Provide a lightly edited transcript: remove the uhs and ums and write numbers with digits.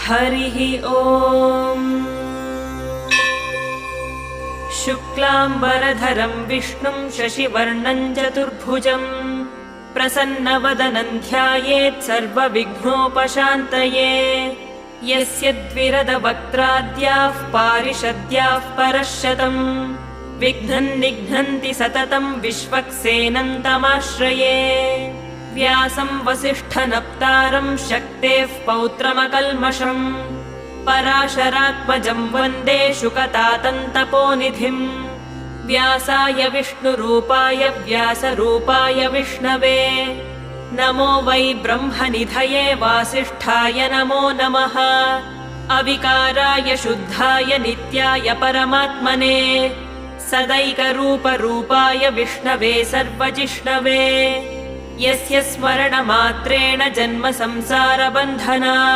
हरिः ॐ। शुक्लाम्बरधरं विष्णुं शशिवर्णं चतुर्भुजं प्रसन्नवदनं ध्यायेत् सर्वविघ्नोपशान्तये। यस्य द्विरदवक्त्राद्याः पारिषद्याः परश्शतम् विघ्नं निघ्नन्ति सततं विश्वक्सेनं तमाश्रये। व्यासं वसिष्ठनप्तारं शक्तेः पौत्रमकल्मषम् पराशरात्मजं वन्दे शुकतातन्तपोनिधिम्। व्यासाय विष्णुरूपाय व्यासरूपाय विष्णवे नमो वै ब्रह्मनिधये वासिष्ठाय नमो नमः। अविकाराय शुद्धाय नित्याय परमात्मने सदैकरूपरूपाय विष्णवे सर्वजिष्णवे। यस्य स्मरणमात्रेण जन्म संसारबन्धनात्